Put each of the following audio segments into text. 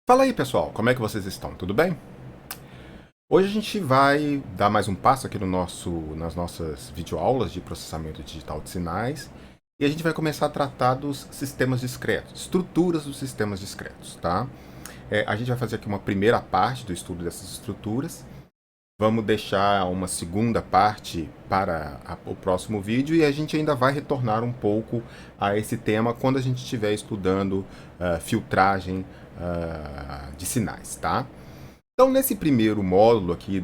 Fala aí, pessoal, como é que vocês estão? Tudo bem? Hoje a gente vai dar mais um passo aqui nas nossas videoaulas de processamento digital de sinais e a gente vai começar a tratar dos sistemas discretos, estruturas dos sistemas discretos, tá? A gente vai fazer aqui uma primeira parte do estudo dessas estruturas. Vamos deixar uma segunda parte para o próximo vídeo e a gente ainda vai retornar um pouco a esse tema quando a gente estiver estudando filtragem de sinais, tá? Então, nesse primeiro módulo aqui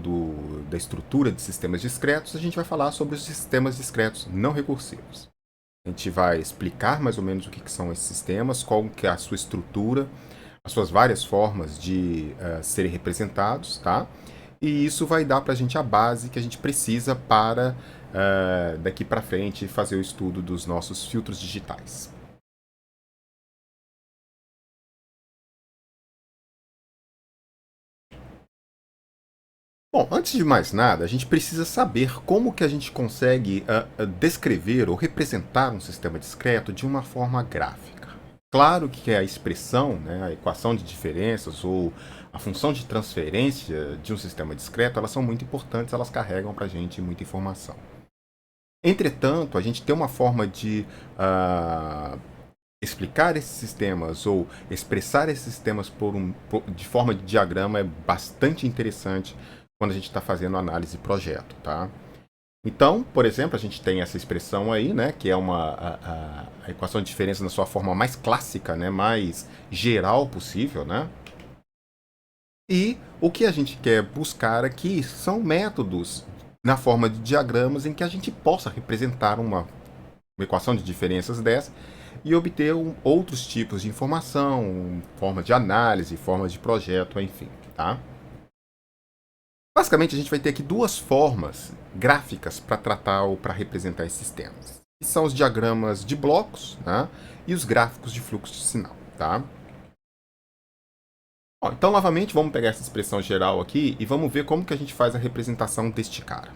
da estrutura de sistemas discretos, a gente vai falar sobre os sistemas discretos não recursivos. A gente vai explicar mais ou menos o que são esses sistemas, qual que é a sua estrutura, as suas várias formas de serem representados, tá? E isso vai dar para a gente a base que a gente precisa para, daqui para frente, fazer o estudo dos nossos filtros digitais. Bom, antes de mais nada, a gente precisa saber como que a gente consegue descrever ou representar um sistema discreto de uma forma gráfica. Claro que a expressão, né, a equação de diferenças ou a função de transferência de um sistema discreto, elas são muito importantes, elas carregam para a gente muita informação. Entretanto, a gente tem uma forma de explicar esses sistemas ou expressar esses sistemas de forma de diagrama é bastante interessante quando a gente está fazendo análise de projeto, tá? Então, por exemplo, a gente tem essa expressão aí, né, que é a equação de diferença na sua forma mais clássica, né, mais geral possível, né? E o que a gente quer buscar aqui são métodos na forma de diagramas em que a gente possa representar uma equação de diferenças dessa e obter outros tipos de informação, formas de análise, formas de projeto, enfim, tá? Basicamente, a gente vai ter aqui duas formas gráficas para tratar ou para representar esses sistemas. Que são os diagramas de blocos, né, e os gráficos de fluxo de sinal, tá? Bom, então, novamente, vamos pegar essa expressão geral aqui e vamos ver como que a gente faz a representação deste cara.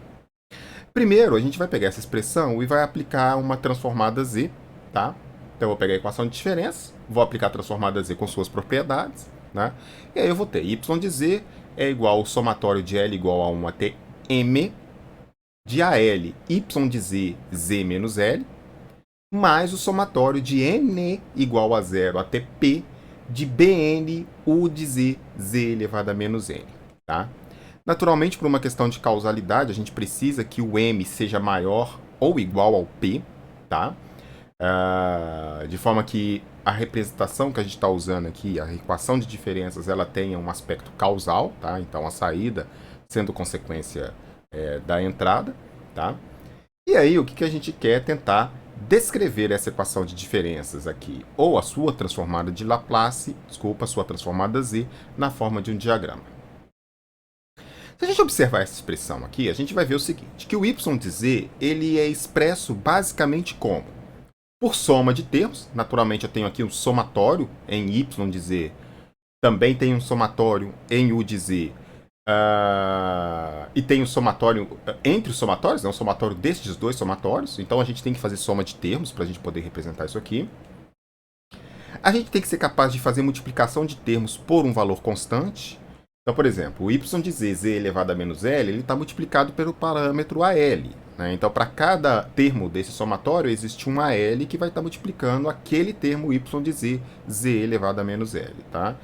Primeiro, a gente vai pegar essa expressão e vai aplicar uma transformada Z, tá? Então, eu vou pegar a equação de diferença, vou aplicar a transformada Z com suas propriedades, né? E aí eu vou ter y de Z é igual ao somatório de L igual a 1 até M de AL y de Z, Z menos L, mais o somatório de N igual a 0 até P de Bn U de Z, Z elevado a menos N, tá? Naturalmente, por uma questão de causalidade, a gente precisa que o M seja maior ou igual ao P, tá? De forma que a representação que a gente está usando aqui, a equação de diferenças, ela tenha um aspecto causal, tá? Então, a saída sendo consequência da entrada, tá? E aí, o que a gente quer é tentar descrever essa equação de diferenças aqui, ou a sua transformada de Laplace, a sua transformada Z, na forma de um diagrama. Se a gente observar essa expressão aqui, a gente vai ver o seguinte, que o y de z ele é expresso basicamente como? Por soma de termos, naturalmente eu tenho aqui um somatório em y de z, também tenho um somatório em u de z, e tem um somatório entre os somatórios, um somatório desses dois somatórios, então a gente tem que fazer soma de termos para a gente poder representar isso aqui. A gente tem que ser capaz de fazer multiplicação de termos por um valor constante. Então, por exemplo, o y de z, z elevado a menos l, ele está multiplicado pelo parâmetro AL. Né? Então, para cada termo desse somatório, existe um AL que vai estar multiplicando aquele termo y de z, z elevado a menos l. Tá?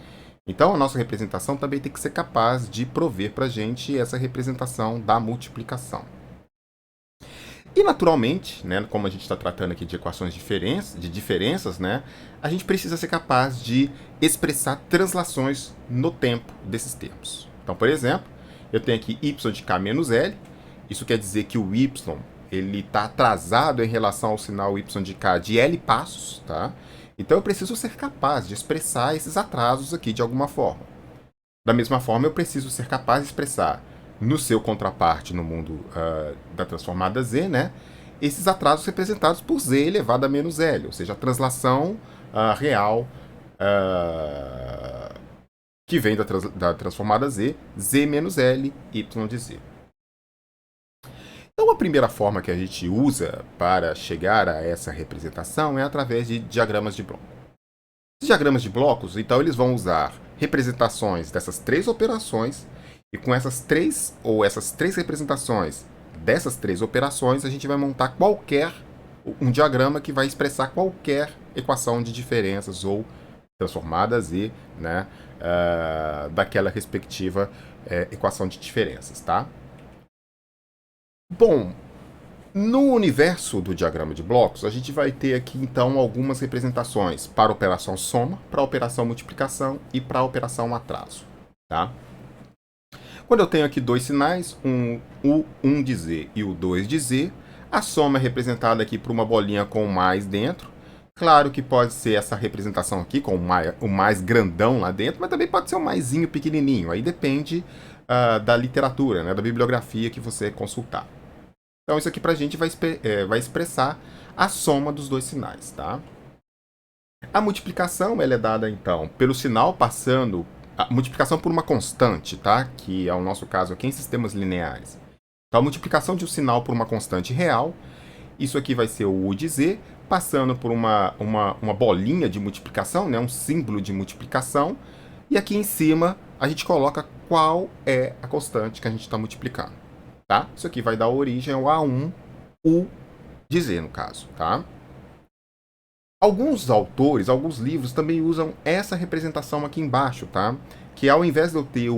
Então, a nossa representação também tem que ser capaz de prover para a gente essa representação da multiplicação. E, naturalmente, né, como a gente está tratando aqui de equações de diferenças, né, a gente precisa ser capaz de expressar translações no tempo desses termos. Então, por exemplo, eu tenho aqui y de k menos l. Isso quer dizer que o y está atrasado em relação ao sinal y de k de l passos. Tá? Então, eu preciso ser capaz de expressar esses atrasos aqui de alguma forma. Da mesma forma, eu preciso ser capaz de expressar no seu contraparte no mundo da transformada z, né, esses atrasos representados por z elevado a menos l, ou seja, a translação real que vem da transformada z, z menos l, y de z. Então, a primeira forma que a gente usa para chegar a essa representação é através de diagramas de bloco. Os diagramas de blocos, então, eles vão usar representações dessas três operações, e com essas três representações dessas três operações, a gente vai montar um diagrama que vai expressar qualquer equação de diferenças ou transformadas e, né, daquela respectiva equação de diferenças, tá? Bom, no universo do diagrama de blocos, a gente vai ter aqui então algumas representações para a operação soma, para a operação multiplicação e para a operação atraso, tá? Quando eu tenho aqui dois sinais, o 1 de Z e o 2 de Z, a soma é representada aqui por uma bolinha com mais dentro. Claro que pode ser essa representação aqui com o mais grandão lá dentro, mas também pode ser o maisinho pequenininho. Aí depende da literatura, né, da bibliografia que você consultar. Então isso aqui pra gente vai expressar a soma dos dois sinais, tá? A multiplicação ela é dada então pelo sinal passando a multiplicação por uma constante, tá? Que é o nosso caso aqui em sistemas lineares. Então a multiplicação de um sinal por uma constante real, isso aqui vai ser o U de Z, passando por uma bolinha de multiplicação, né? Um símbolo de multiplicação, e aqui em cima a gente coloca qual é a constante que a gente está multiplicando. Tá? Isso aqui vai dar origem ao A1, U de Z, no caso. Tá? Alguns autores, alguns livros também usam essa representação aqui embaixo, tá? Que ao invés de eu ter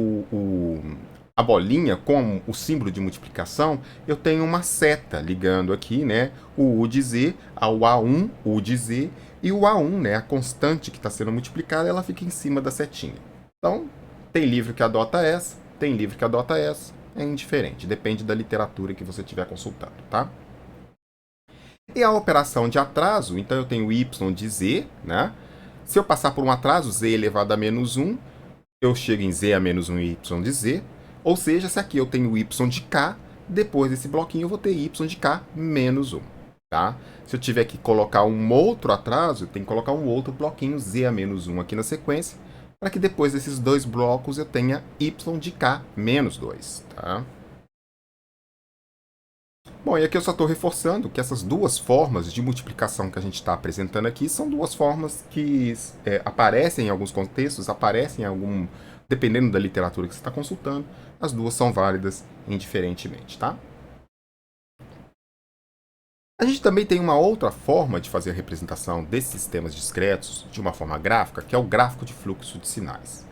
a bolinha com o símbolo de multiplicação, eu tenho uma seta ligando aqui, né? O U de Z ao A1, U de Z, e o A1, né? A constante que está sendo multiplicada, ela fica em cima da setinha. Então, tem livro que adota essa, tem livro que adota essa. É indiferente, depende da literatura que você estiver consultando, tá? E a operação de atraso, então eu tenho y de z, né? Se eu passar por um atraso, z elevado a menos 1, eu chego em z a menos 1 y de z. Ou seja, se aqui eu tenho y de k, depois desse bloquinho eu vou ter y de k menos 1, tá? Se eu tiver que colocar um outro atraso, eu tenho que colocar um outro bloquinho z a menos 1 aqui na sequência, para que depois desses dois blocos eu tenha y de k menos 2, tá? Bom, e aqui eu só estou reforçando que essas duas formas de multiplicação que a gente está apresentando aqui são duas formas que aparecem em alguns contextos, dependendo da literatura que você está consultando, as duas são válidas indiferentemente, tá? A gente também tem uma outra forma de fazer a representação desses sistemas discretos de uma forma gráfica, que é o gráfico de fluxo de sinais.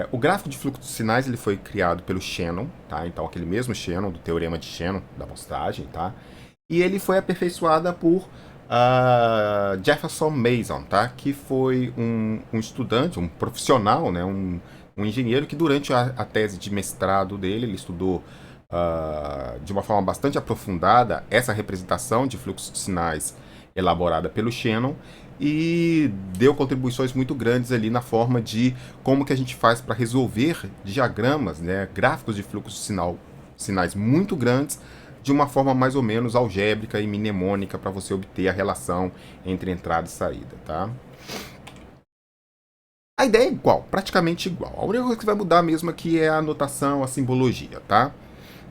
O gráfico de fluxo de sinais ele foi criado pelo Shannon, tá? Então aquele mesmo Shannon, do teorema de Shannon, da amostragem, tá? E ele foi aperfeiçoado por Jefferson Mason, tá? Que foi um estudante, um profissional, né? Um engenheiro que durante a tese de mestrado dele, ele estudou de uma forma bastante aprofundada essa representação de fluxo de sinais elaborada pelo Shannon e deu contribuições muito grandes ali na forma de como que a gente faz para resolver diagramas, né, gráficos de fluxo de sinais muito grandes de uma forma mais ou menos algébrica e mnemônica para você obter a relação entre entrada e saída, tá? A ideia é igual, praticamente igual. A única coisa que vai mudar mesmo aqui é a anotação, a simbologia, tá?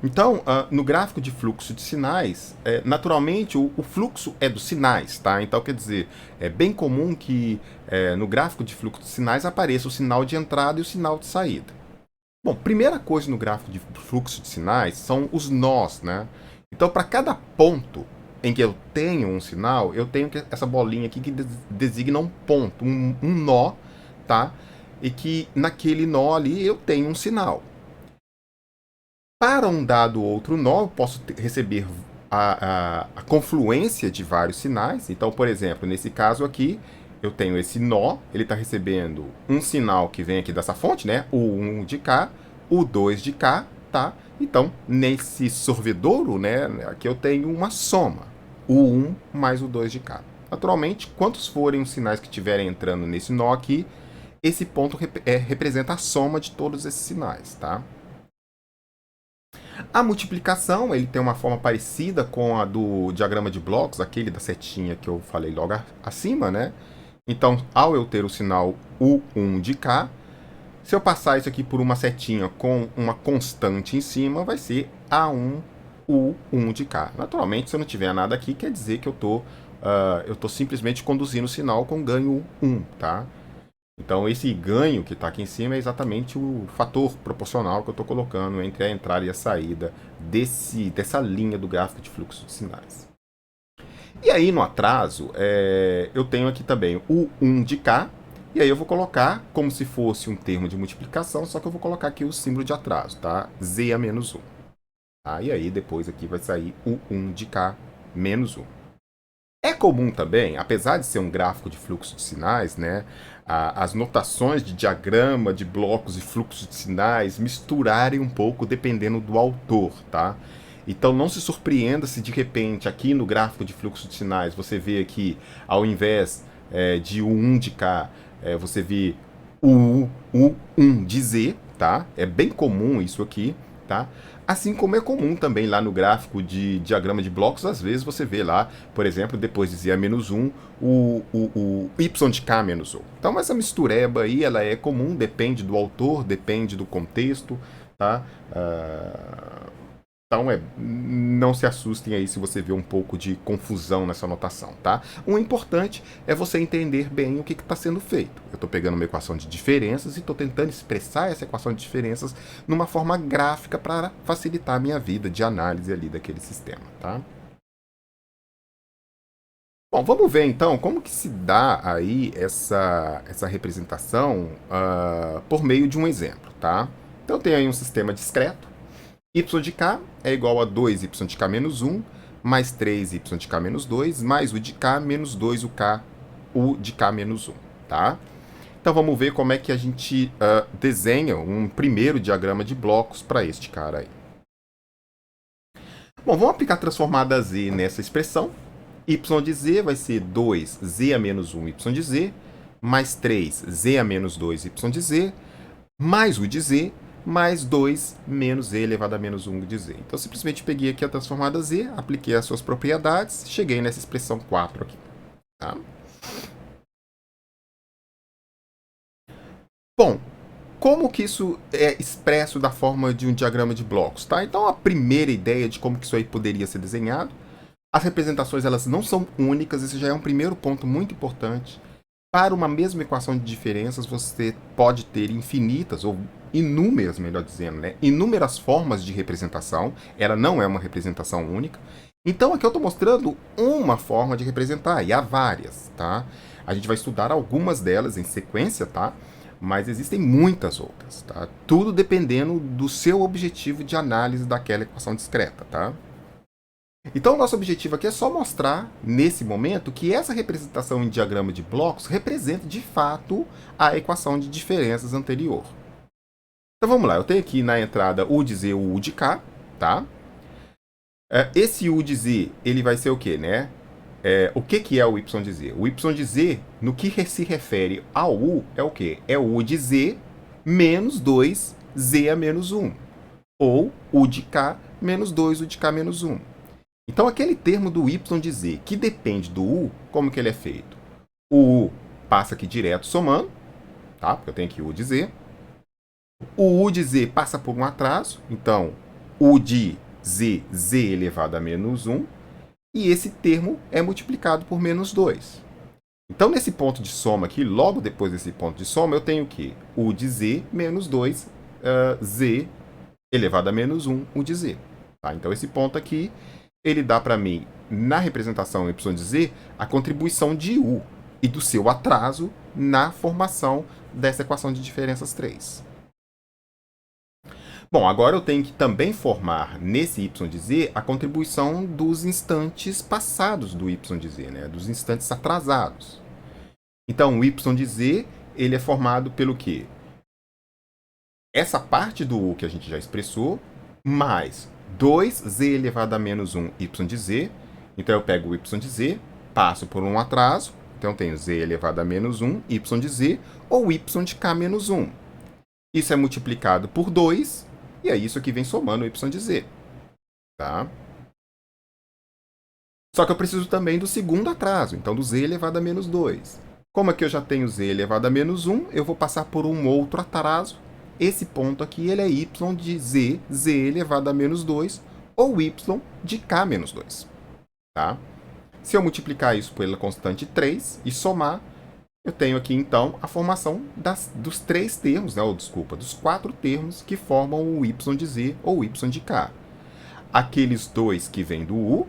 Então, no gráfico de fluxo de sinais, naturalmente o fluxo é dos sinais, tá? Então, quer dizer, é bem comum que no gráfico de fluxo de sinais apareça o sinal de entrada e o sinal de saída. Bom, primeira coisa no gráfico de fluxo de sinais são os nós, né? Então, para cada ponto em que eu tenho um sinal, eu tenho essa bolinha aqui que designa um ponto, um nó, tá? E que naquele nó ali eu tenho um sinal. Para um dado outro nó, eu posso receber a confluência de vários sinais. Então, por exemplo, nesse caso aqui, eu tenho esse nó, ele está recebendo um sinal que vem aqui dessa fonte, né? O 1 de cá, o 2 de cá, tá? Então, nesse sorvedouro, né, aqui eu tenho uma soma, o 1 mais o 2 de cá. Naturalmente, quantos forem os sinais que estiverem entrando nesse nó aqui, esse ponto representa a soma de todos esses sinais, tá? A multiplicação, ele tem uma forma parecida com a do diagrama de blocos, aquele da setinha que eu falei logo acima, né? Então, ao eu ter o sinal U1 de cá, se eu passar isso aqui por uma setinha com uma constante em cima, vai ser A1 U1 de K. Naturalmente, se eu não tiver nada aqui, quer dizer que eu tô simplesmente conduzindo o sinal com ganho 1, tá? Então, esse ganho que está aqui em cima é exatamente o fator proporcional que eu estou colocando entre a entrada e a saída dessa linha do gráfico de fluxo de sinais. E aí, no atraso, eu tenho aqui também o 1 de K, e aí eu vou colocar como se fosse um termo de multiplicação, só que eu vou colocar aqui o símbolo de atraso, tá? Z a menos 1. Tá? E aí, depois aqui vai sair o 1 de K menos 1. É comum também, apesar de ser um gráfico de fluxo de sinais, né, as notações de diagrama, de blocos e fluxos de sinais misturarem um pouco dependendo do autor, tá? Então não se surpreenda se de repente aqui no gráfico de fluxo de sinais você vê aqui, ao invés de U1 de K, você vê U1 de Z, tá? É bem comum isso aqui, tá? Assim como é comum também lá no gráfico de diagrama de blocos, às vezes você vê lá, por exemplo, depois de Z a menos 1, o Y de K menos 1. Então essa mistureba aí, ela é comum, depende do autor, depende do contexto, tá? Então, não se assustem aí se você vê um pouco de confusão nessa notação, tá? O importante é você entender bem o que está sendo feito. Eu estou pegando uma equação de diferenças e estou tentando expressar essa equação de diferenças numa forma gráfica para facilitar a minha vida de análise ali daquele sistema, tá? Bom, vamos ver então como que se dá aí essa representação por meio de um exemplo, tá? Então, eu tenho aí um sistema discreto. Y de K é igual a 2y de K menos 1, mais 3y de K menos 2, mais u de K menos 2 u de K menos 1, tá? Então vamos ver como é que a gente desenha um primeiro diagrama de blocos para este cara aí. Bom, vamos aplicar a transformada Z nessa expressão. Y de Z vai ser 2z a menos 1 y de Z, mais 3z a menos 2 y de Z, mais u de Z, mais 2 menos z elevado a menos 1 de z. Então, eu simplesmente peguei aqui a transformada z, apliquei as suas propriedades, cheguei nessa expressão 4 aqui. Tá? Bom, como que isso é expresso da forma de um diagrama de blocos? Tá? Então, a primeira ideia de como que isso aí poderia ser desenhado, as representações elas não são únicas, esse já é um primeiro ponto muito importante. Para uma mesma equação de diferenças, você pode ter infinitas, ou inúmeras, melhor dizendo, né? Inúmeras formas de representação. Ela não é uma representação única. Então, aqui eu estou mostrando uma forma de representar, e há várias, tá? A gente vai estudar algumas delas em sequência, tá? Mas existem muitas outras, tá? Tudo dependendo do seu objetivo de análise daquela equação discreta, tá? Então, o nosso objetivo aqui é só mostrar, nesse momento, que essa representação em diagrama de blocos representa, de fato, a equação de diferenças anterior. Então, vamos lá. Eu tenho aqui na entrada U de Z, o U de K, tá? Esse U de Z, ele vai ser o quê, né? O que é o Y de Z? O Y de Z, no que se refere ao U, é o quê? É o U de Z menos 2Z a menos 1. Ou U de K menos 2U de K menos 1. Então, aquele termo do Y de Z que depende do U, como que ele é feito? O U passa aqui direto somando, tá? Porque eu tenho aqui U de Z. O U de Z passa por um atraso, então U de Z, Z elevado a menos 1. E esse termo é multiplicado por menos 2. Então, nesse ponto de soma aqui, logo depois desse ponto de soma, eu tenho o quê? U de Z menos 2, Z elevado a menos 1, U de Z. Tá? Então, esse ponto aqui ele dá para mim, na representação Y de Z, a contribuição de U e do seu atraso na formação dessa equação de diferenças 3. Bom, agora eu tenho que também formar nesse Y de Z a contribuição dos instantes passados do Y de Z, né? Dos instantes atrasados. Então, o Y de Z ele é formado pelo quê? Essa parte do U que a gente já expressou, mais 2z elevado a menos 1 y de z. Então, eu pego o y de z, passo por um atraso. Então, eu tenho z elevado a menos 1 y de z, ou y de k menos 1. Isso é multiplicado por 2, e é isso que vem somando o y de z. Tá? Só que eu preciso também do segundo atraso, então do z elevado a menos 2. Como aqui eu já tenho z elevado a menos 1, eu vou passar por um outro atraso. Esse ponto aqui ele é y de z, z elevado a menos 2, ou y de k menos 2. Tá? Se eu multiplicar isso pela constante 3 e somar, eu tenho aqui, então, a formação dos três termos, né? Ou, desculpa, dos quatro termos que formam o y de z ou y de k. Aqueles dois que vêm do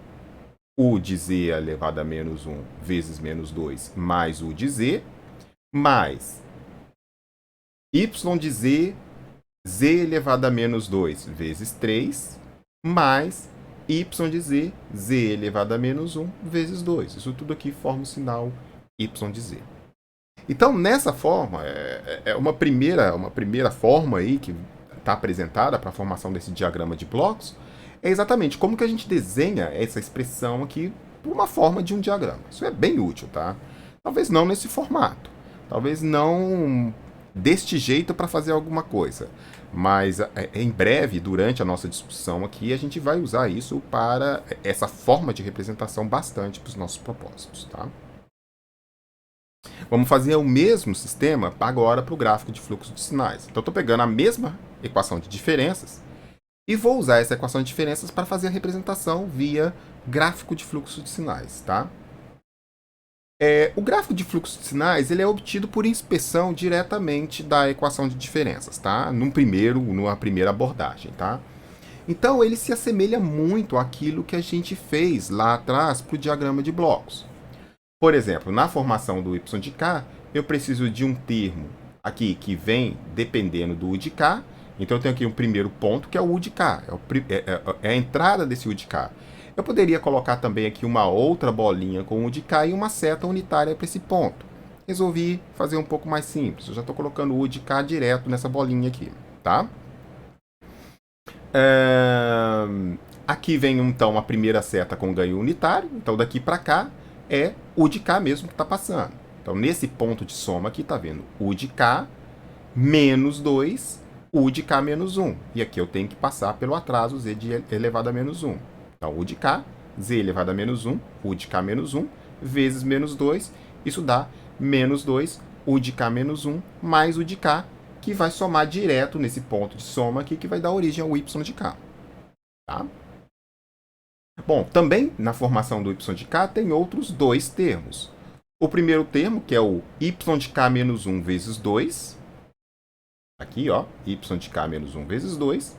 u de z elevado a menos 1 vezes menos 2 mais u de z, mais y de z, z elevado a menos 2 vezes 3, mais y de z, z elevado a menos 1 vezes 2. Isso tudo aqui forma o sinal y de z. Então, nessa forma, é uma primeira forma aí que está apresentada para a formação desse diagrama de blocos, é exatamente como que a gente desenha essa expressão aqui por uma forma de um diagrama. Isso é bem útil, tá? Talvez não nesse formato, talvez não deste jeito para fazer alguma coisa, mas em breve, durante a nossa discussão aqui, a gente vai usar isso para essa forma de representação bastante para os nossos propósitos, tá? Vamos fazer o mesmo sistema agora para o gráfico de fluxo de sinais. Então, estou pegando a mesma equação de diferenças e vou usar essa equação de diferenças para fazer a representação via gráfico de fluxo de sinais, tá? O gráfico de fluxo de sinais ele é obtido por inspeção diretamente da equação de diferenças, tá? Numa primeira abordagem, tá? Então, ele se assemelha muito àquilo que a gente fez lá atrás para o diagrama de blocos. Por exemplo, na formação do y de k, eu preciso de um termo aqui que vem dependendo do u de k. Então, eu tenho aqui um primeiro ponto, que é o u de k. É a entrada desse u de k. Eu poderia colocar também aqui uma outra bolinha com u de k e uma seta unitária para esse ponto. Resolvi fazer um pouco mais simples. Eu já estou colocando o u de k direto nessa bolinha aqui, tá? Aqui vem, então, a primeira seta com ganho unitário. Então, daqui para cá, é u de k mesmo que está passando. Então, nesse ponto de soma aqui, está vendo u de k menos 2, u de k menos 1. E aqui eu tenho que passar pelo atraso z de elevado a menos 1. Então, u de k, z elevado a menos 1, u de k menos 1, vezes menos 2. Isso dá menos 2, u de k menos 1, mais u de k, que vai somar direto nesse ponto de soma aqui, que vai dar origem ao y de k. Tá? Bom, também na formação do y de k tem outros dois termos. O primeiro termo, que é o y de k menos 1 vezes 2. Aqui, ó, y de k menos 1 vezes 2.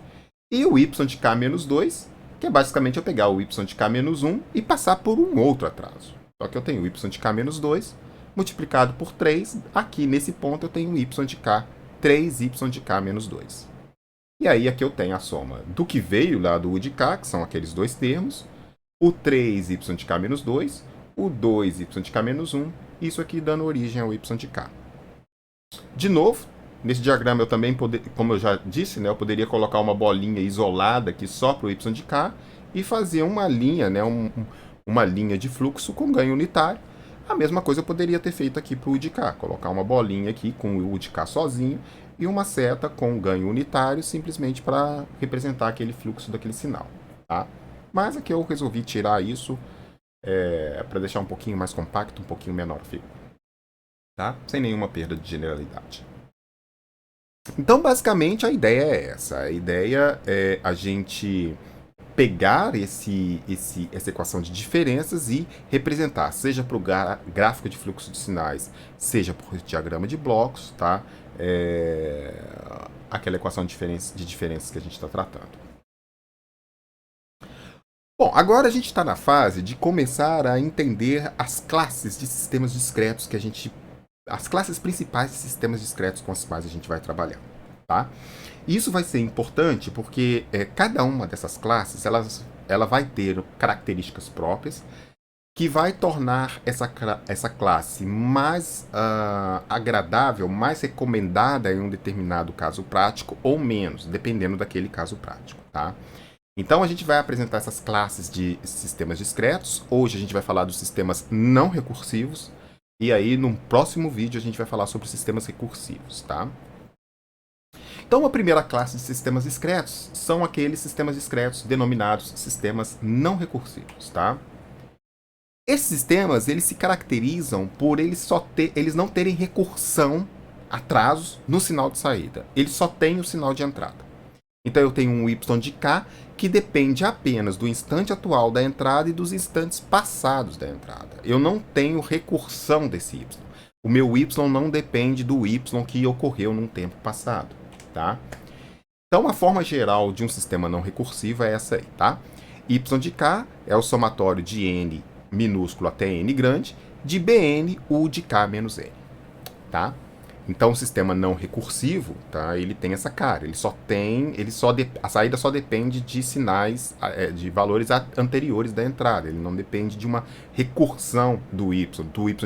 E o y de k menos 2, que é basicamente eu pegar o y de k menos 1 e passar por um outro atraso. Só que eu tenho o y de k menos 2 multiplicado por 3. Aqui, nesse ponto, eu tenho o y de k, 3y de k menos 2. E aí, aqui eu tenho a soma do que veio lá do u de k, que são aqueles dois termos, o 3y de k menos 2, o 2y de k menos 1, isso aqui dando origem ao y de k. De novo, nesse diagrama eu também, como eu já disse, né, eu poderia colocar uma bolinha isolada aqui só para o y de k e fazer uma linha, né, uma linha de fluxo com ganho unitário. A mesma coisa eu poderia ter feito aqui para o u de k, colocar uma bolinha aqui com o u de k sozinho e uma seta com ganho unitário simplesmente para representar aquele fluxo daquele sinal, tá? Mas aqui eu resolvi tirar isso para deixar um pouquinho mais compacto, um pouquinho menor a figura, tá? Sem nenhuma perda de generalidade. Então, basicamente, a ideia é essa. A ideia é a gente pegar essa equação de diferenças e representar, seja para o gráfico de fluxo de sinais, seja para o diagrama de blocos, tá? Aquela equação de diferenças que a gente está tratando. Bom, agora a gente está na fase de começar a entender as classes de sistemas discretos que as classes principais de sistemas discretos com as quais a gente vai trabalhar, tá? Isso vai ser importante porque cada uma dessas classes ela vai ter características próprias que vai tornar essa classe mais agradável, mais recomendada em um determinado caso prático ou menos, dependendo daquele caso prático, tá? Então, a gente vai apresentar essas classes de sistemas discretos. Hoje a gente vai falar dos sistemas não recursivos. E aí, no próximo vídeo, a gente vai falar sobre sistemas recursivos, tá? Então, a primeira classe de sistemas discretos são aqueles sistemas discretos denominados sistemas não recursivos, tá? Esses sistemas, eles se caracterizam por eles não terem recursão, atrasos, no sinal de saída. Eles só têm o sinal de entrada. Então eu tenho um y de k que depende apenas do instante atual da entrada e dos instantes passados da entrada. Eu não tenho recursão desse y. O meu y não depende do y que ocorreu num tempo passado, tá? Então a forma geral de um sistema não recursivo é essa aí, tá? Y de k é o somatório de n minúsculo até n grande de bn u de k menos n, tá? Então o sistema não recursivo, tá? Ele tem essa cara, a saída só depende de sinais, de valores anteriores da entrada. Ele não depende de uma recursão do y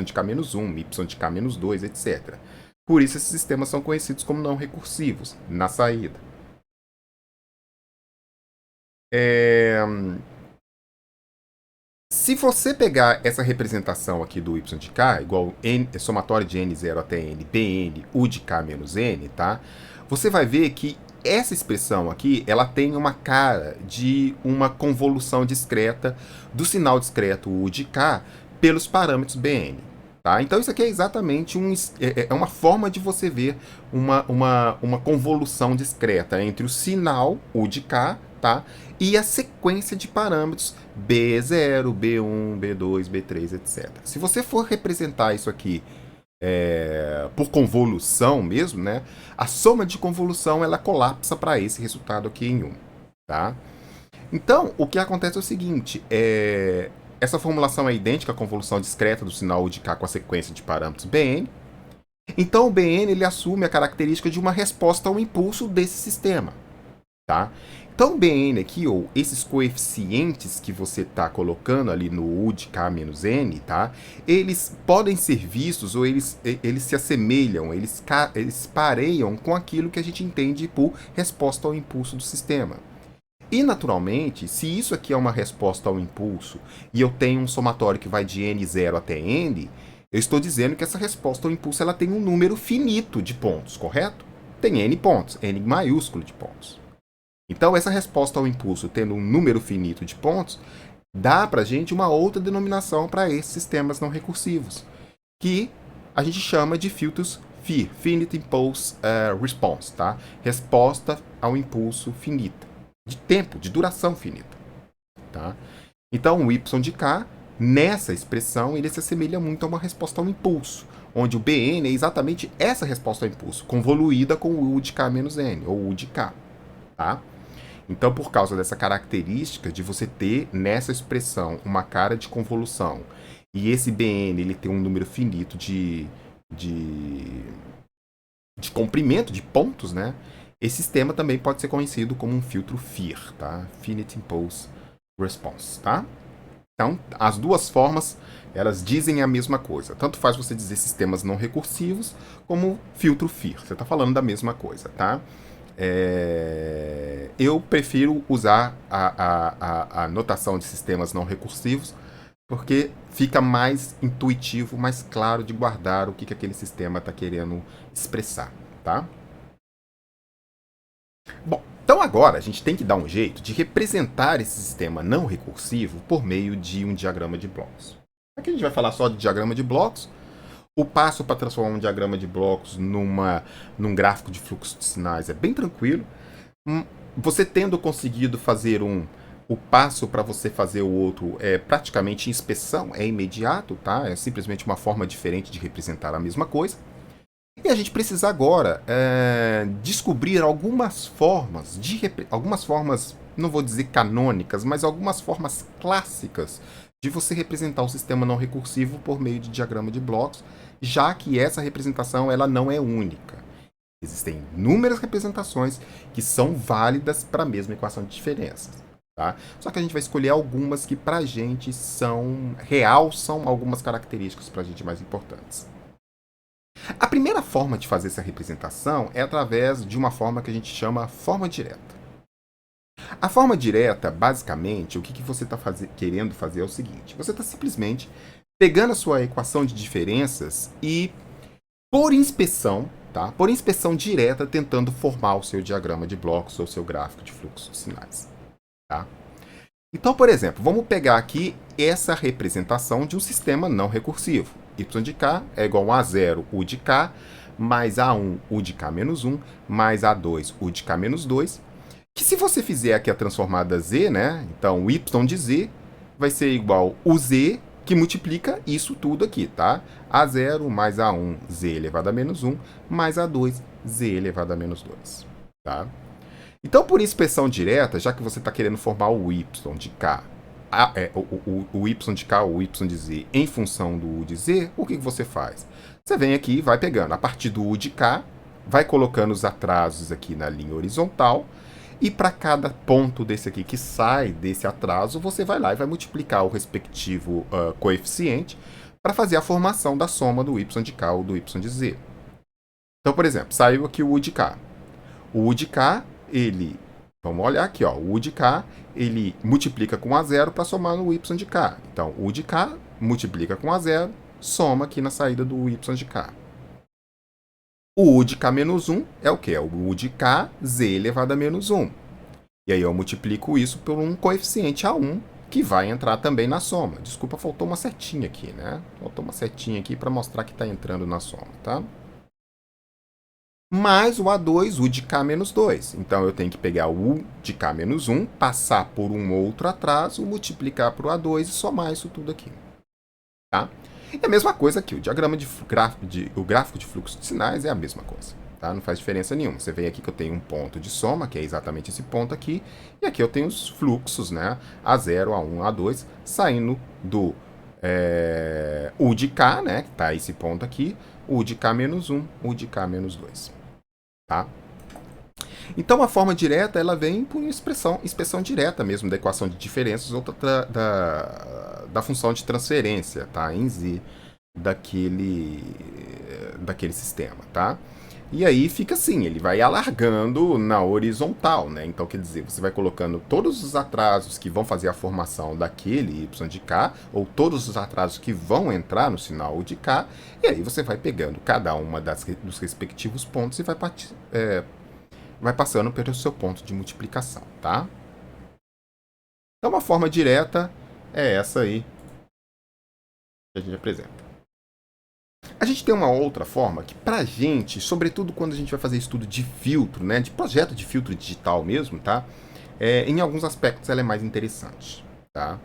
de k menos 1, y de k menos 2, etc. Por isso esses sistemas são conhecidos como não recursivos na saída. Se você pegar essa representação aqui do y de k, igual somatório de n0 até n, bn, u de k menos n, tá? Você vai ver que essa expressão aqui, ela tem uma cara de uma convolução discreta do sinal discreto u de k pelos parâmetros bn. Tá? Então isso aqui é exatamente uma forma de você ver uma convolução discreta entre o sinal u de k, tá? E a sequência de parâmetros B0, B1, B2, B3, etc. Se você for representar isso aqui por convolução mesmo, né? A soma de convolução ela colapsa para esse resultado aqui em 1. Tá? Então, o que acontece é o seguinte, essa formulação é idêntica à convolução discreta do sinal U de K com a sequência de parâmetros Bn. Então, o Bn ele assume a característica de uma resposta ao impulso desse sistema. Tá? Então, o Bn aqui, ou esses coeficientes que você está colocando ali no U de K menos N, tá? Eles podem ser vistos, ou eles se assemelham, eles pareiam com aquilo que a gente entende por resposta ao impulso do sistema. E, naturalmente, se isso aqui é uma resposta ao impulso e eu tenho um somatório que vai de n0 até n, eu estou dizendo que essa resposta ao impulso ela tem um número finito de pontos, correto? Tem n pontos, n maiúsculo de pontos. Então, essa resposta ao impulso tendo um número finito de pontos, dá para a gente uma outra denominação para esses sistemas não recursivos, que a gente chama de filtros FIR, Finite Impulse Response, tá? Resposta ao impulso finita, de tempo, de duração finita. Tá? Então, o y de k, nessa expressão, ele se assemelha muito a uma resposta ao impulso, onde o Bn é exatamente essa resposta ao impulso, convoluída com o u de k menos n, ou u de k. Tá? Então, por causa dessa característica de você ter nessa expressão uma cara de convolução e esse Bn ele tem um número finito de comprimento, de pontos, né? Esse sistema também pode ser conhecido como um filtro FIR, tá? Finite Impulse Response, tá? Então, as duas formas, elas dizem a mesma coisa. Tanto faz você dizer sistemas não recursivos como filtro FIR. Você está falando da mesma coisa, tá? Eu prefiro usar a notação de sistemas não recursivos porque fica mais intuitivo, mais claro de guardar o que aquele sistema está querendo expressar, tá? Bom, então agora a gente tem que dar um jeito de representar esse sistema não recursivo por meio de um diagrama de blocos. Aqui a gente vai falar só de diagrama de blocos. O passo para transformar um diagrama de blocos num gráfico de fluxo de sinais é bem tranquilo. Você tendo conseguido fazer o passo para você fazer o outro é praticamente inspeção, é imediato, tá? É simplesmente uma forma diferente de representar a mesma coisa. E a gente precisa agora descobrir algumas formas, não vou dizer canônicas, mas algumas formas clássicas de você representar o sistema não recursivo por meio de diagrama de blocos, já que essa representação ela não é única. Existem inúmeras representações que são válidas para a mesma equação de diferenças. Tá? Só que a gente vai escolher algumas que para a gente realçam algumas características para a gente mais importantes. A primeira forma de fazer essa representação é através de uma forma que a gente chama forma direta. A forma direta, basicamente, o que você está querendo fazer é o seguinte. Você está simplesmente pegando a sua equação de diferenças e, por inspeção, tá? Por inspeção direta, tentando formar o seu diagrama de blocos ou seu gráfico de fluxo de sinais. Tá? Então, por exemplo, vamos pegar aqui essa representação de um sistema não recursivo. Y de k é igual a A0 U de k, mais A1 U de k menos 1, mais A2 U de k menos 2. Que se você fizer aqui a transformada z, né? Então o y de z vai ser igual o z que multiplica isso tudo aqui, tá? A0 mais A1, z elevado a menos 1, mais A2, z elevado a menos 2, tá? Então, por inspeção direta, já que você está querendo formar o y de k, o y de k ou o y de z em função do u de z, o que você faz? Você vem aqui e vai pegando a partir do u de k, vai colocando os atrasos aqui na linha horizontal, e para cada ponto desse aqui que sai desse atraso, você vai lá e vai multiplicar o respectivo coeficiente para fazer a formação da soma do y de k ou do y de z. Então, por exemplo, saiu aqui o u de k. O u de k, ele... Vamos olhar aqui, ó. O u de k, ele multiplica com A0 para somar no y de k. Então, o u de k multiplica com A0, soma aqui na saída do y de k. O u de k menos 1 é o quê? É o u de k, z elevado a menos 1. E aí eu multiplico isso por um coeficiente A1, que vai entrar também na soma. Desculpa, faltou uma setinha aqui, né? Faltou uma setinha aqui para mostrar que está entrando na soma, tá? Mais o A2, u de k menos 2. Então eu tenho que pegar o u de k menos 1, passar por um outro atraso, multiplicar por A2 e somar isso tudo aqui. Tá? É a mesma coisa aqui, o gráfico de fluxo de sinais é a mesma coisa, tá? Não faz diferença nenhuma. Você vê aqui que eu tenho um ponto de soma, que é exatamente esse ponto aqui, e aqui eu tenho os fluxos, né? A0, A1, A2, saindo do u de k, né? Que tá esse ponto aqui, u de k menos 1, u de k menos 2, tá? Então a forma direta, ela vem por inspeção direta mesmo da equação de diferenças ou da função de transferência, tá? Em z daquele sistema, tá? E aí fica assim, ele vai alargando na horizontal, né? Então, quer dizer, você vai colocando todos os atrasos que vão fazer a formação daquele y de k, ou todos os atrasos que vão entrar no sinal u de k, e aí você vai pegando cada uma dos respectivos pontos e vai passando pelo seu ponto de multiplicação, tá? Então, uma forma direta é essa aí que a gente apresenta. A gente tem uma outra forma que, pra gente, sobretudo quando a gente vai fazer estudo de filtro, né, de projeto de filtro digital mesmo, tá? Em alguns aspectos ela é mais interessante, tá?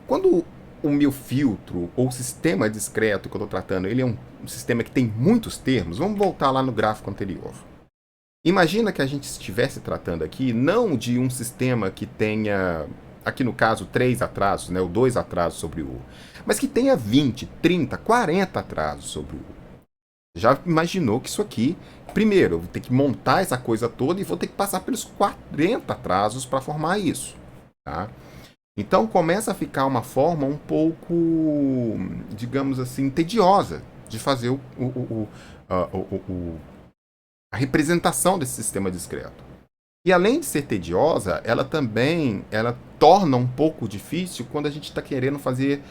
Quando o meu filtro ou sistema discreto que eu estou tratando, ele é um sistema que tem muitos termos, vamos voltar lá no gráfico anterior. Imagina que a gente estivesse tratando aqui não de um sistema que tenha, aqui no caso, 3 atrasos, né, ou 2 atrasos sobre o U, mas que tenha 20, 30, 40 atrasos sobre o U. Já imaginou que isso aqui, primeiro, eu vou ter que montar essa coisa toda e vou ter que passar pelos 40 atrasos para formar isso, tá? Então começa a ficar uma forma um pouco, digamos assim, tediosa de fazer a representação desse sistema discreto. E além de ser tediosa, ela também torna um pouco difícil quando a gente está querendo fazer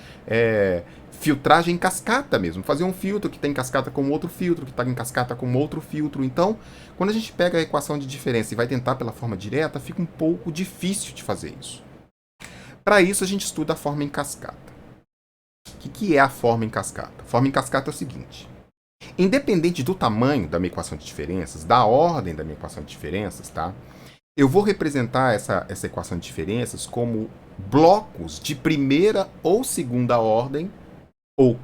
filtragem em cascata mesmo. Fazer um filtro que está em cascata com outro filtro, que está em cascata com outro filtro. Então, quando a gente pega a equação de diferença e vai tentar pela forma direta, fica um pouco difícil de fazer isso. Para isso, a gente estuda a forma em cascata. O que é a forma em cascata? A forma em cascata é o seguinte. Independente do tamanho da minha equação de diferenças, da ordem da minha equação de diferenças, tá? Eu vou representar essa equação de diferenças como blocos de primeira ou segunda ordem, ou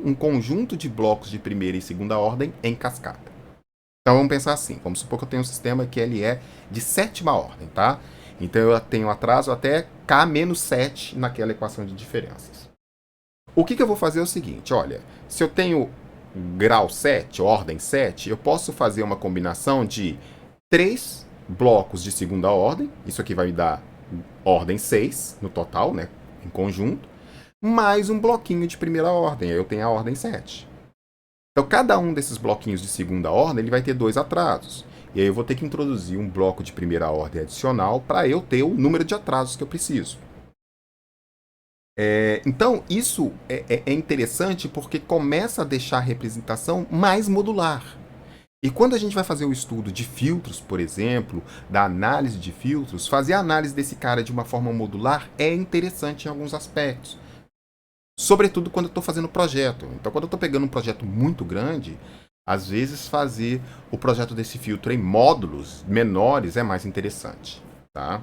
um conjunto de blocos de primeira e segunda ordem em cascata. Então vamos pensar assim, vamos supor que eu tenho um sistema que ele é de sétima ordem, tá? Então eu tenho atraso até k menos 7 naquela equação de diferenças. O que eu vou fazer é o seguinte, olha, se eu tenho grau 7, ordem 7, eu posso fazer uma combinação de 3 blocos de segunda ordem, isso aqui vai me dar ordem 6 no total, né, em conjunto, mais um bloquinho de primeira ordem, aí eu tenho a ordem 7. Então, cada um desses bloquinhos de segunda ordem, ele vai ter 2 atrasos. E aí eu vou ter que introduzir um bloco de primeira ordem adicional para eu ter o número de atrasos que eu preciso. Então, isso é interessante porque começa a deixar a representação mais modular. E quando a gente vai fazer o estudo de filtros, por exemplo, da análise de filtros, fazer a análise desse cara de uma forma modular é interessante em alguns aspectos. Sobretudo quando eu estou fazendo projeto. Então, quando eu estou pegando um projeto muito grande, Às vezes fazer o projeto desse filtro em módulos menores é mais interessante, tá?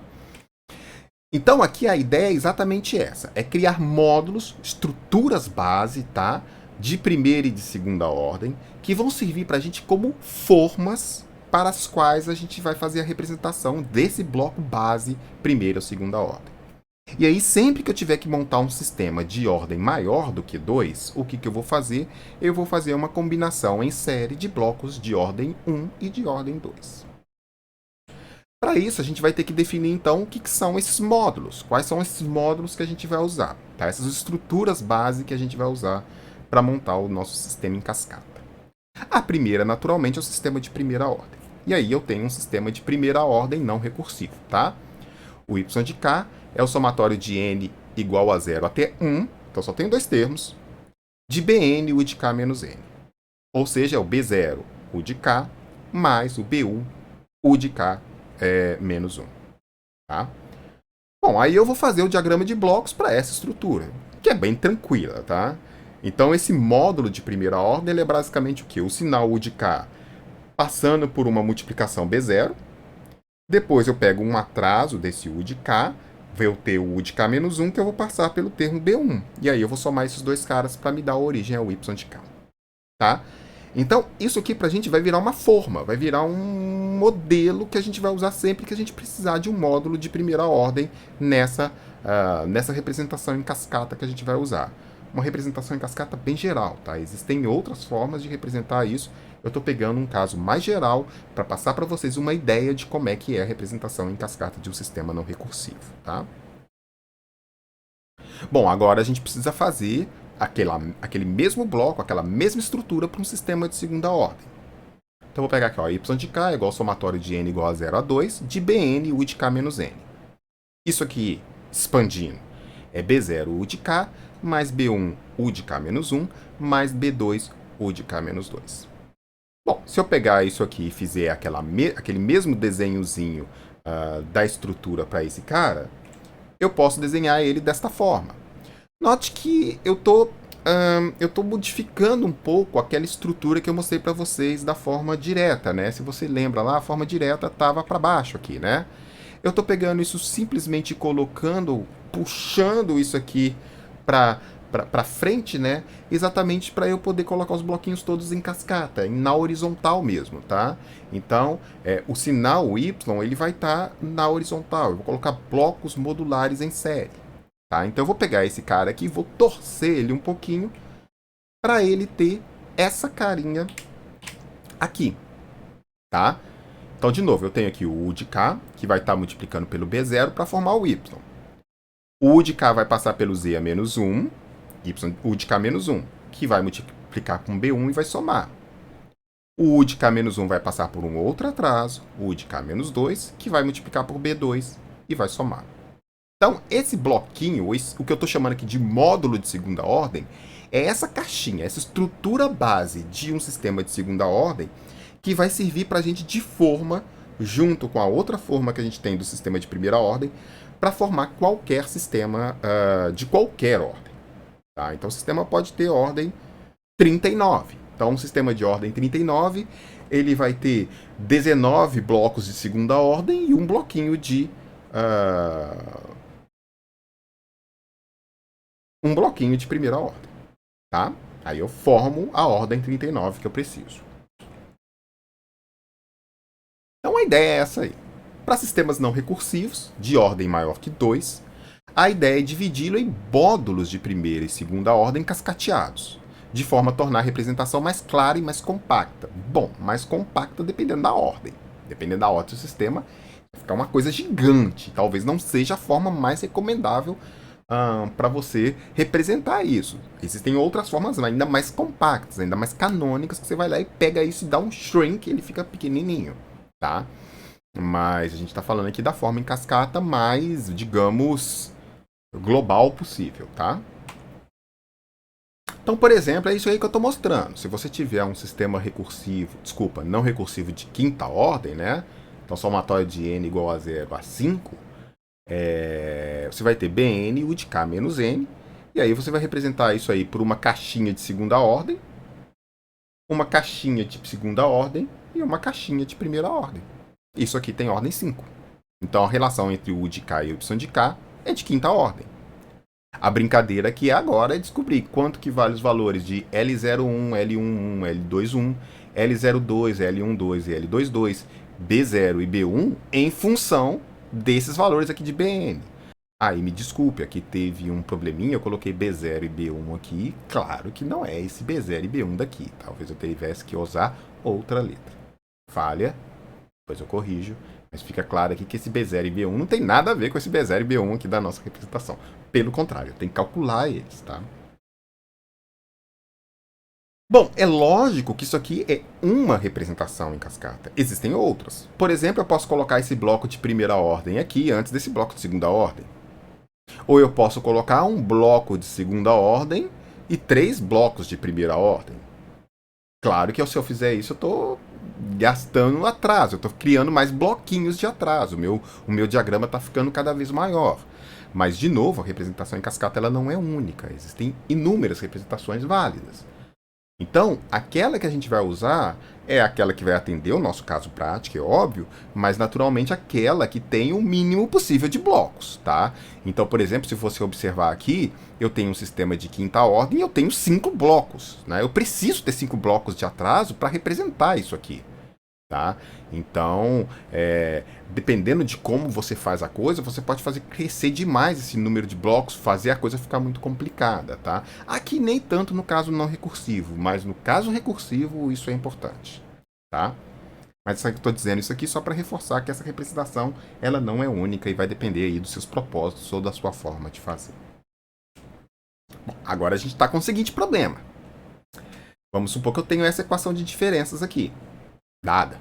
Então aqui a ideia é exatamente essa, é criar módulos, estruturas base, tá? De primeira e de segunda ordem, que vão servir para a gente como formas para as quais a gente vai fazer a representação desse bloco base primeira ou segunda ordem. E aí, sempre que eu tiver que montar um sistema de ordem maior do que 2, o que eu vou fazer? Eu vou fazer uma combinação em série de blocos de ordem 1 e de ordem 2. Para isso, a gente vai ter que definir, então, o que são esses módulos. Quais são esses módulos que a gente vai usar. Tá? Essas estruturas base que a gente vai usar para montar o nosso sistema em cascata. A primeira, naturalmente, é o sistema de primeira ordem. E aí eu tenho um sistema de primeira ordem não recursivo, tá? O y de k é o somatório de n igual a 0 até 1, então só tem dois termos, de bn, u de k menos n. Ou seja, é o b0, u de k, mais o bu, u de k menos 1. Tá? Bom, aí eu vou fazer o diagrama de blocos para essa estrutura, que é bem tranquila, tá? Então esse módulo de primeira ordem ele é basicamente o quê? O sinal u de k passando por uma multiplicação b0, depois eu pego um atraso desse u de k, vou ter o u de k menos 1, que eu vou passar pelo termo b1. E aí eu vou somar esses dois caras para me dar a origem ao y de k. Tá? Então, isso aqui para a gente vai virar uma forma, vai virar um modelo que a gente vai usar sempre que a gente precisar de um módulo de primeira ordem nessa representação em cascata que a gente vai usar. Uma representação em cascata bem geral, tá? Existem outras formas de representar isso. Eu estou pegando um caso mais geral para passar para vocês uma ideia de como é que é a representação em cascata de um sistema não recursivo, tá? Bom, agora a gente precisa fazer aquele mesmo bloco, aquela mesma estrutura para um sistema de segunda ordem. Então, vou pegar aqui, ó, y de k é igual ao somatório de n igual a 0 a 2, de bn, u de k menos n. Isso aqui, expandindo, é b0, u de k, mais b1, u de k menos 1, mais b2, u de k menos 2. Bom, se eu pegar isso aqui e fizer aquele mesmo desenhozinho da estrutura para esse cara, eu posso desenhar ele desta forma. Note que eu tô modificando um pouco aquela estrutura que eu mostrei para vocês da forma direta, né? Se você lembra lá, a forma direta estava para baixo aqui, né? Eu tô pegando isso simplesmente colocando, puxando isso aqui para frente, né? Exatamente para eu poder colocar os bloquinhos todos em cascata, na horizontal mesmo, tá? Então, o sinal Y ele vai estar na horizontal. Eu vou colocar blocos modulares em série. Tá? Então eu vou pegar esse cara aqui e vou torcer ele um pouquinho para ele ter essa carinha aqui, tá? Então, de novo, eu tenho aqui o U de K, que vai estar multiplicando pelo B0 para formar o Y. O U de K vai passar pelo Z a menos 1, U de K menos 1, que vai multiplicar com B1 e vai somar. O U de K menos 1 vai passar por um outro atraso, o U de K menos 2, que vai multiplicar por B2 e vai somar. Então, esse bloquinho, o que eu estou chamando aqui de módulo de segunda ordem, é essa caixinha, essa estrutura base de um sistema de segunda ordem que vai servir para a gente de forma, junto com a outra forma que a gente tem do sistema de primeira ordem, para formar qualquer sistema de qualquer ordem. Tá? Então, o sistema pode ter ordem 39. Então, um sistema de ordem 39, ele vai ter 19 blocos de segunda ordem e um bloquinho de... um bloquinho de primeira ordem, tá? Aí eu formo a ordem 39 que eu preciso. Então a ideia é essa aí. Para sistemas não recursivos, de ordem maior que 2, a ideia é dividi-lo em módulos de primeira e segunda ordem cascateados, de forma a tornar a representação mais clara e mais compacta. Bom, mais compacta dependendo da ordem. Dependendo da ordem do sistema, vai ficar uma coisa gigante. Talvez não seja a forma mais recomendável para você representar isso. Existem outras formas ainda mais compactas, ainda mais canônicas, que você vai lá e pega isso e dá um shrink, ele fica pequenininho, tá? Mas a gente está falando aqui da forma em cascata mais, digamos, global possível, tá? Então, por exemplo, é isso aí que eu estou mostrando. Se você tiver um sistema recursivo, desculpa, não recursivo de quinta ordem, né? Então, somatório de n igual a 0 a 5, você vai ter Bn, U de K menos N, e aí você vai representar isso aí por uma caixinha de segunda ordem, uma caixinha de segunda ordem e uma caixinha de primeira ordem. Isso aqui tem ordem 5. Então a relação entre o U de K e o Y de K é de quinta ordem. A brincadeira aqui agora é descobrir quanto que vale os valores de L01, L11, L21, L02, L12 e L22, B0 e B1 em função desses valores aqui de Bn. Aí me desculpe, aqui teve um probleminha, eu coloquei B0 e B1 aqui, claro que não é esse B0 e B1 daqui, talvez eu tivesse que usar outra letra. Falha, depois eu corrijo, mas fica claro aqui que esse B0 e B1 não tem nada a ver com esse B0 e B1 aqui da nossa representação. Pelo contrário, tem que calcular eles, tá? Bom, é lógico que isso aqui é uma representação em cascata. Existem outras. Por exemplo, eu posso colocar esse bloco de primeira ordem aqui antes desse bloco de segunda ordem. Ou eu posso colocar um bloco de segunda ordem e 3 blocos de primeira ordem. Claro que se eu fizer isso, eu estou gastando atraso, eu estou criando mais bloquinhos de atraso. O meu diagrama está ficando cada vez maior. Mas, de novo, a representação em cascata ela não é única. Existem inúmeras representações válidas. Então, aquela que a gente vai usar é aquela que vai atender o nosso caso prático, é óbvio, mas naturalmente aquela que tem o mínimo possível de blocos, tá? Então, por exemplo, se você observar aqui, eu tenho um sistema de quinta ordem e eu tenho 5 blocos, né? Eu preciso ter 5 blocos de atraso para representar isso aqui. Tá? Então, dependendo de como você faz a coisa, você pode fazer crescer demais esse número de blocos, fazer a coisa ficar muito complicada. Tá? Aqui nem tanto no caso não recursivo, mas no caso recursivo isso é importante. Tá? Mas só que eu estou dizendo isso aqui só para reforçar que essa representação ela não é única e vai depender aí dos seus propósitos ou da sua forma de fazer. Bom, agora a gente está com o seguinte problema. Vamos supor que eu tenho essa equação de diferenças aqui. Dada.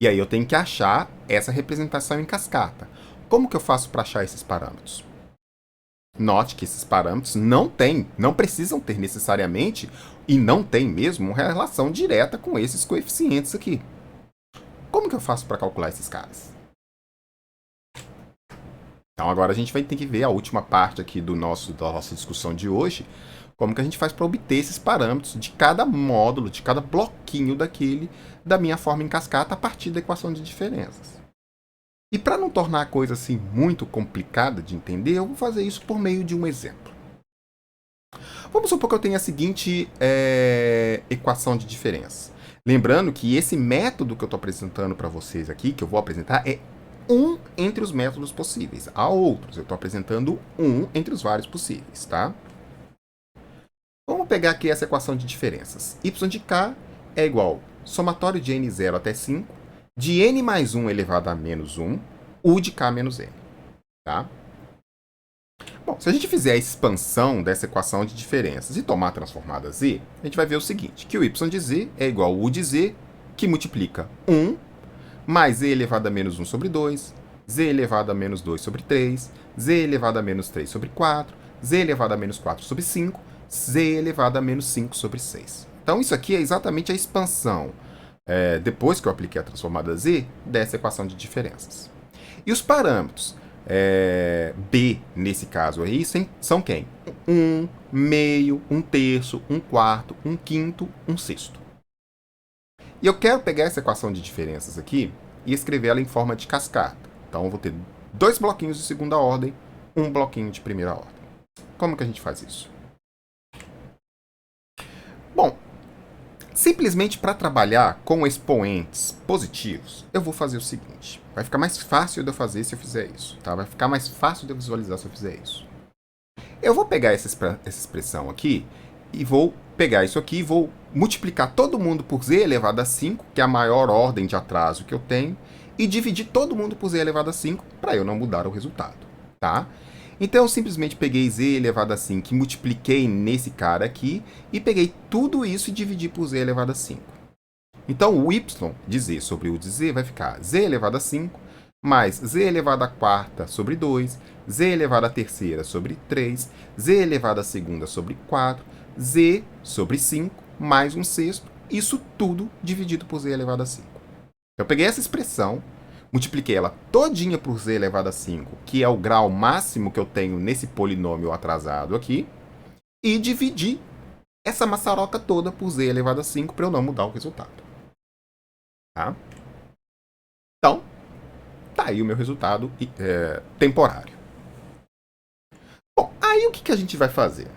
E aí eu tenho que achar essa representação em cascata. Como que eu faço para achar esses parâmetros? Note que esses parâmetros não precisam ter necessariamente, e não tem mesmo, uma relação direta com esses coeficientes aqui. Como que eu faço para calcular esses caras? Então agora a gente vai ter que ver a última parte aqui da nossa discussão de hoje, como que a gente faz para obter esses parâmetros de cada módulo, de cada bloquinho da minha forma em cascata a partir da equação de diferenças. E para não tornar a coisa assim muito complicada de entender, eu vou fazer isso por meio de um exemplo. Vamos supor que eu tenha a seguinte equação de diferença. Lembrando que esse método que eu estou apresentando para vocês aqui, que eu vou apresentar, é um entre os métodos possíveis. Há outros, eu estou apresentando um entre os vários possíveis, tá? Vamos pegar aqui essa equação de diferenças. Y de k é igual somatório de n0 até 5, de n mais 1 elevado a menos 1, u de k menos n. Tá? Bom, se a gente fizer a expansão dessa equação de diferenças e tomar a transformada z, a gente vai ver o seguinte, que o y de z é igual ao u de z, que multiplica 1, mais z elevado a menos 1 sobre 2, z elevado a menos 2 sobre 3, z elevado a menos 3 sobre 4, z elevado a menos 4 sobre 5, z elevado a menos 5 sobre 6. Então, isso aqui é exatamente a expansão, depois que eu apliquei a transformada z, dessa equação de diferenças. E os parâmetros b, nesse caso aí, são quem? 1, meio, 1/3, 1/4, 1/5, 1/6. E eu quero pegar essa equação de diferenças aqui e escrever ela em forma de cascata. Então, eu vou ter 2 bloquinhos de segunda ordem, 1 bloquinho de primeira ordem. Como que a gente faz isso? Bom, simplesmente para trabalhar com expoentes positivos, eu vou fazer o seguinte. Vai ficar mais fácil de eu fazer se eu fizer isso, tá? Vai ficar mais fácil de eu visualizar se eu fizer isso. Eu vou pegar essa expressão aqui e vou pegar isso aqui e vou multiplicar todo mundo por z elevado a 5, que é a maior ordem de atraso que eu tenho, e dividir todo mundo por z elevado a 5 para eu não mudar o resultado, tá? Então, eu simplesmente peguei z elevado a 5 e multipliquei nesse cara aqui e peguei tudo isso e dividi por z elevado a 5. Então, o y de z sobre u de z vai ficar z elevado a 5 mais z elevado a quarta sobre 2, z elevado a terceira sobre 3, z elevado a segunda sobre 4, z sobre 5 mais 1/6, isso tudo dividido por z elevado a 5. Eu peguei essa expressão, multipliquei ela todinha por z elevado a 5, que é o grau máximo que eu tenho nesse polinômio atrasado aqui, e dividi essa maçaroca toda por z elevado a 5 para eu não mudar o resultado. Tá? Então, tá aí o meu resultado temporário. Bom, aí o que a gente vai fazer?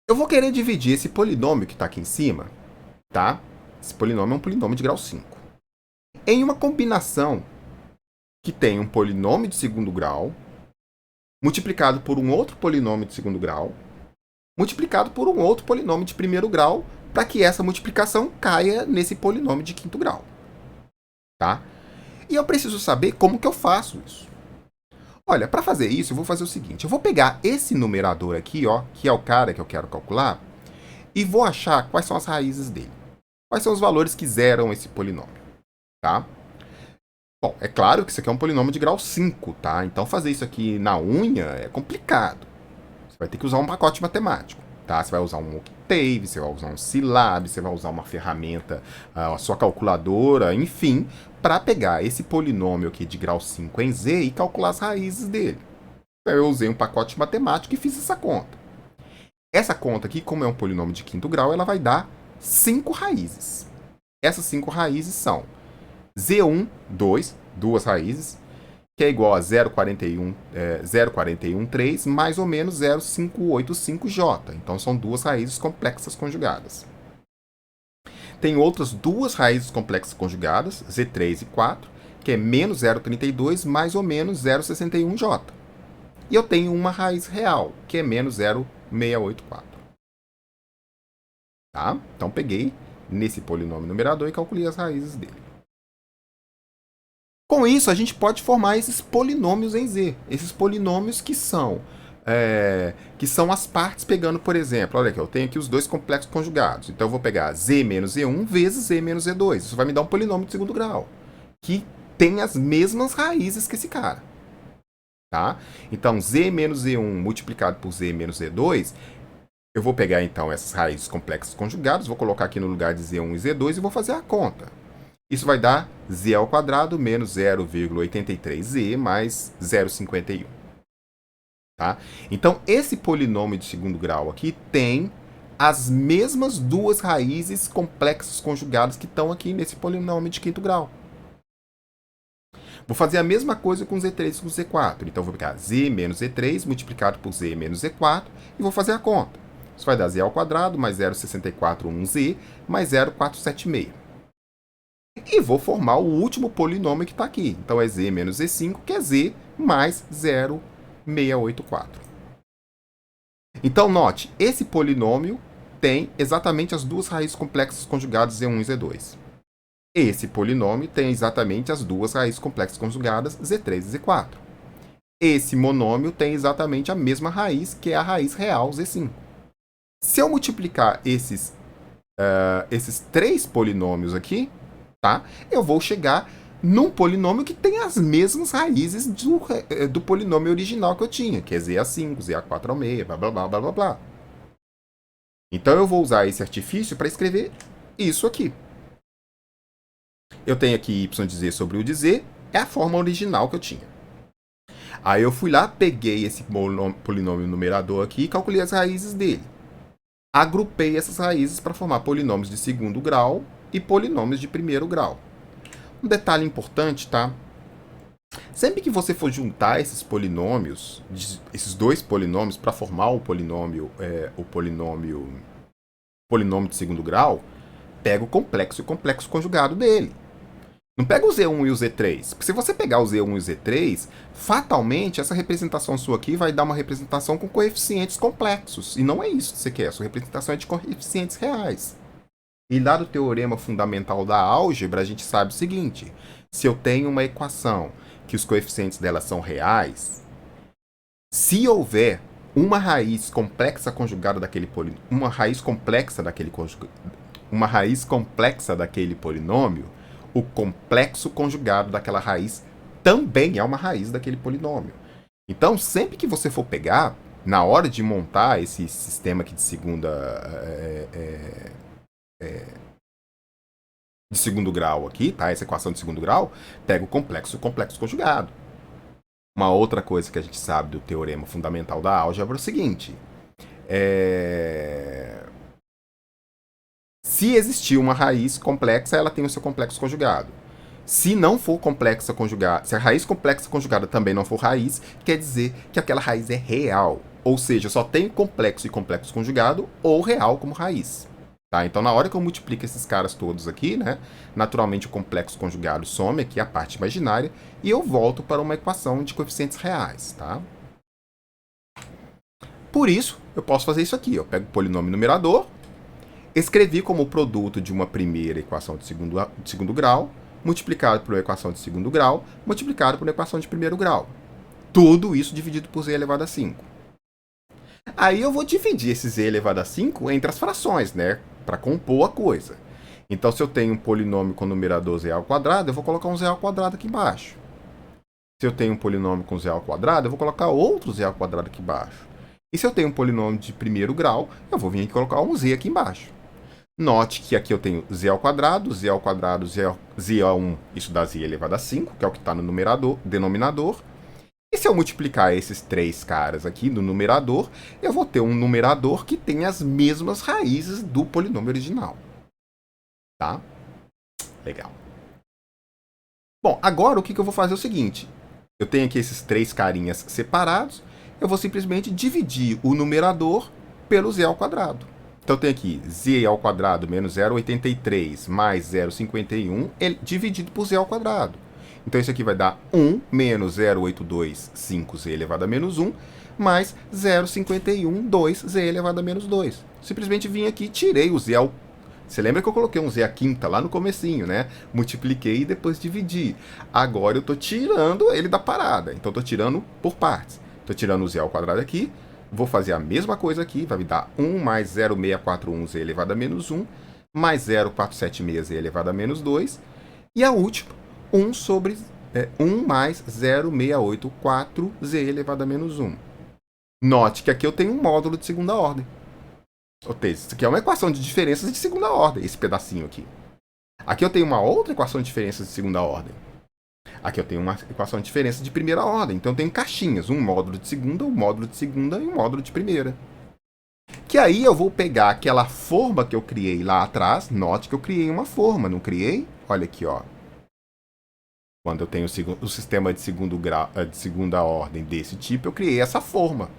Eu vou querer dividir esse polinômio que está aqui em cima, tá? Esse polinômio é um polinômio de grau 5. Em uma combinação que tem um polinômio de segundo grau multiplicado por um outro polinômio de segundo grau multiplicado por um outro polinômio de primeiro grau para que essa multiplicação caia nesse polinômio de quinto grau. Tá? E eu preciso saber como que eu faço isso. Olha, para fazer isso, eu vou fazer o seguinte. Eu vou pegar esse numerador aqui, ó, que é o cara que eu quero calcular, e vou achar quais são as raízes dele. Quais são os valores que zeram esse polinômio. Tá? Bom, é claro que isso aqui é um polinômio de grau 5, tá? Então fazer isso aqui na unha é complicado. Você vai ter que usar um pacote matemático, tá? Você vai usar um Octave, você vai usar um Scilab, você vai usar uma ferramenta, a sua calculadora, enfim, para pegar esse polinômio aqui de grau 5 em z e calcular as raízes dele. Então, eu usei um pacote matemático e fiz essa conta. Essa conta aqui, como é um polinômio de quinto grau, ela vai dar 5 raízes. Essas 5 raízes são z1, 2, duas raízes, que é igual a 0,413 mais ou menos 0,585j. Então, são duas raízes complexas conjugadas. Tem outras duas raízes complexas conjugadas, z3 e 4, que é menos 0,32 mais ou menos 0,61j. E eu tenho uma raiz real, que é menos 0,684. Tá? Então, peguei nesse polinômio numerador e calculei as raízes dele. Com isso, a gente pode formar esses polinômios em Z. Esses polinômios que são as partes pegando, por exemplo, olha aqui, eu tenho aqui os dois complexos conjugados. Então, eu vou pegar Z menos Z1 vezes Z menos Z2. Isso vai me dar um polinômio de segundo grau, que tem as mesmas raízes que esse cara. Tá? Então, Z menos Z1 multiplicado por Z menos Z2, eu vou pegar, então, essas raízes complexas conjugadas, vou colocar aqui no lugar de Z1 e Z2 e vou fazer a conta. Isso vai dar z ao quadrado menos 0,83z mais 0,51. Tá? Então, esse polinômio de segundo grau aqui tem as mesmas duas raízes complexas conjugadas que estão aqui nesse polinômio de quinto grau. Vou fazer a mesma coisa com z3 e com z4. Então, vou pegar z menos z3 multiplicado por z menos z4 e vou fazer a conta. Isso vai dar z ao quadrado mais 0,641z mais 0,476. E vou formar o último polinômio que está aqui. Então, é z menos z5, que é z mais 0,684. Então, note, esse polinômio tem exatamente as duas raízes complexas conjugadas z1 e z2. Esse polinômio tem exatamente as duas raízes complexas conjugadas z3 e z4. Esse monômio tem exatamente a mesma raiz, que é a raiz real z5. Se eu multiplicar esses três polinômios aqui, tá? Eu vou chegar num polinômio que tem as mesmas raízes do polinômio original que eu tinha, que é z a 5, z a 4 ao meio, blá, blá, blá, blá, blá, blá. Então, eu vou usar esse artifício para escrever isso aqui. Eu tenho aqui y de z sobre u de z, é a forma original que eu tinha. Aí eu fui lá, peguei esse polinômio numerador aqui e calculei as raízes dele. Agrupei essas raízes para formar polinômios de segundo grau e polinômios de primeiro grau. Um detalhe importante, tá? Sempre que você for juntar esses polinômios, esses dois polinômios para formar o polinômio de segundo grau, pega o complexo e o complexo conjugado dele. Não pega o Z1 e o Z3. Porque se você pegar o Z1 e o Z3, fatalmente essa representação sua aqui vai dar uma representação com coeficientes complexos. E não é isso que você quer. A sua representação é de coeficientes reais. E lá do teorema fundamental da álgebra, a gente sabe o seguinte: se eu tenho uma equação que os coeficientes dela são reais, se houver uma raiz complexa conjugada daquele polinômio, uma raiz complexa daquele polinômio, o complexo conjugado daquela raiz também é uma raiz daquele polinômio. Então, sempre que você for pegar, na hora de montar esse sistema aqui de segundo grau aqui, tá? Essa equação de segundo grau, pega o complexo conjugado. Uma outra coisa que a gente sabe do teorema fundamental da álgebra é o seguinte: Se existir uma raiz complexa, ela tem o seu complexo conjugado. Se não for complexa conjugada, se a raiz complexa conjugada também não for raiz, quer dizer que aquela raiz é real. Ou seja, só tem complexo e complexo conjugado ou real como raiz. Tá? Então, na hora que eu multiplico esses caras todos aqui, né, naturalmente o complexo conjugado some aqui a parte imaginária e eu volto para uma equação de coeficientes reais. Tá? Por isso, eu posso fazer isso aqui. Eu pego o polinômio numerador, escrevi como produto de uma primeira equação de segundo grau, multiplicado por uma equação de segundo grau, multiplicado por uma equação de primeiro grau. Tudo isso dividido por z elevado a 5. Aí eu vou dividir esse z elevado a 5 entre as frações, né? Para compor a coisa. Então, se eu tenho um polinômio com numerador z ao quadrado, eu vou colocar um z ao quadrado aqui embaixo. Se eu tenho um polinômio com z ao quadrado, eu vou colocar outro z ao quadrado aqui embaixo. E se eu tenho um polinômio de primeiro grau, eu vou vir aqui colocar um z aqui embaixo. Note que aqui eu tenho z ao quadrado, z a 1, isso dá z elevado a 5, que é o que está no denominador. E se eu multiplicar esses três caras aqui no numerador, eu vou ter um numerador que tem as mesmas raízes do polinômio original. Tá? Legal. Bom, agora o que eu vou fazer é o seguinte. Eu tenho aqui esses três carinhas separados, eu vou simplesmente dividir o numerador pelo z ao quadrado. Então, eu tenho aqui z ao quadrado menos 0,83 mais 0,51 dividido por z ao quadrado. Então, isso aqui vai dar 1 menos 0,825z elevado a menos 1 mais 0,512z elevado a menos 2. Simplesmente vim aqui e tirei o z ao... Você lembra que eu coloquei um z à quinta lá no comecinho, né? Multipliquei e depois dividi. Agora eu estou tirando ele da parada. Então, estou tirando por partes. Estou tirando o z ao quadrado aqui. Vou fazer a mesma coisa aqui, vai me dar 1 mais 0,641z elevado a menos 1, mais 0,476z elevado a menos 2, e a última, 1 mais 0,684z elevado a menos 1. Note que aqui eu tenho um módulo de segunda ordem. Ou seja, isso aqui é uma equação de diferenças de segunda ordem, esse pedacinho aqui. Aqui eu tenho uma outra equação de diferenças de segunda ordem. Aqui eu tenho uma equação de diferença de primeira ordem. Então eu tenho caixinhas, um módulo de segunda, um módulo de segunda e um módulo de primeira. Que aí eu vou pegar aquela forma que eu criei lá atrás. Note que eu criei uma forma, não criei? Olha aqui, ó. Quando eu tenho o sistema de segunda ordem desse tipo, eu criei essa forma.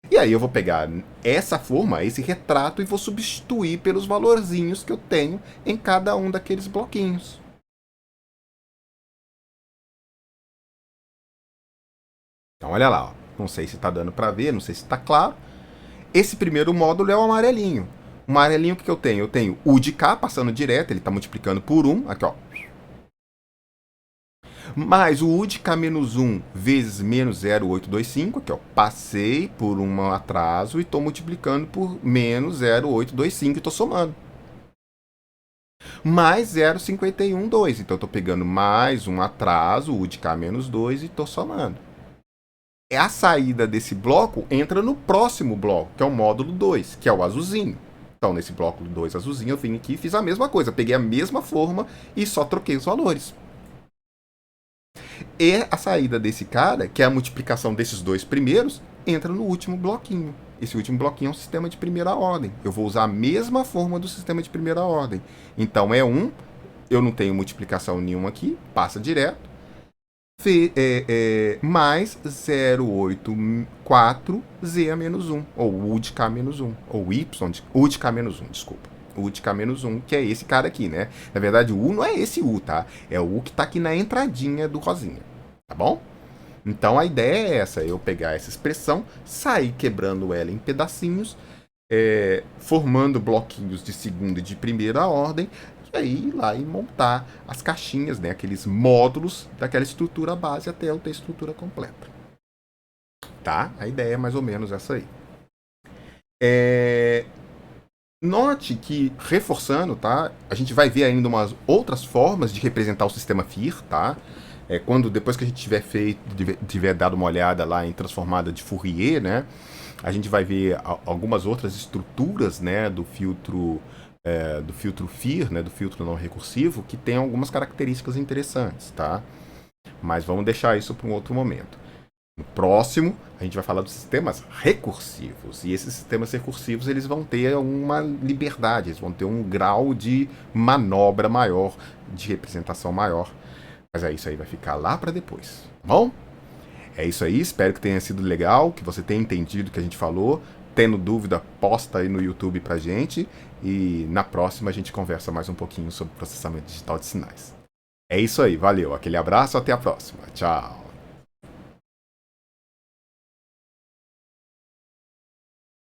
E aí eu vou pegar essa forma, esse retrato, e vou substituir pelos valorzinhos que eu tenho em cada um daqueles bloquinhos. Então, olha lá, ó. Não sei se está dando para ver, não sei se está claro. Esse primeiro módulo é o amarelinho. O amarelinho, o que eu tenho? Eu tenho U de K passando direto, ele está multiplicando por 1, aqui ó. Mais o U de K menos 1 vezes menos 0,825, aqui ó. Passei por um atraso e estou multiplicando por menos 0,825 e estou somando. Mais 0,512, então eu estou pegando mais um atraso, U de K menos 2 e estou somando. A saída desse bloco entra no próximo bloco, que é o módulo 2, que é o azulzinho. Então, nesse bloco 2 azulzinho, eu vim aqui e fiz a mesma coisa. Peguei a mesma forma e só troquei os valores. E a saída desse cara, que é a multiplicação desses dois primeiros, entra no último bloquinho. Esse último bloquinho é um sistema de primeira ordem. Eu vou usar a mesma forma do sistema de primeira ordem. Então, é 1, eu não tenho multiplicação nenhuma aqui, passa direto. Mais 0,84z a menos 1, ou U de K menos 1, ou U de K menos 1, desculpa. U de K menos 1, que é esse cara aqui, né? Na verdade, o U não é esse U, tá? É o U que tá aqui na entradinha do rosinha, tá bom? Então, a ideia é essa, eu pegar essa expressão, sair quebrando ela em pedacinhos, formando bloquinhos de segunda e de primeira ordem, e aí ir lá e montar as caixinhas, né, aqueles módulos daquela estrutura base até eu ter a estrutura completa. Tá? A ideia é mais ou menos essa aí. Note que, reforçando, tá? A gente vai ver ainda umas outras formas de representar o sistema FIR, tá? Depois que a gente tiver dado uma olhada lá em transformada de Fourier, né? A gente vai ver algumas outras estruturas, né, do filtro FIR, né, do filtro não recursivo, que tem algumas características interessantes, tá? Mas vamos deixar isso para um outro momento. No próximo, a gente vai falar dos sistemas recursivos. E esses sistemas recursivos, eles vão ter uma liberdade, eles vão ter um grau de manobra maior, de representação maior. Mas é isso aí, vai ficar lá para depois, tá bom? É isso aí, espero que tenha sido legal, que você tenha entendido o que a gente falou. Tendo dúvida, posta aí no YouTube pra gente. E na próxima a gente conversa mais um pouquinho sobre processamento digital de sinais. É isso aí, valeu, aquele abraço, até a próxima. Tchau.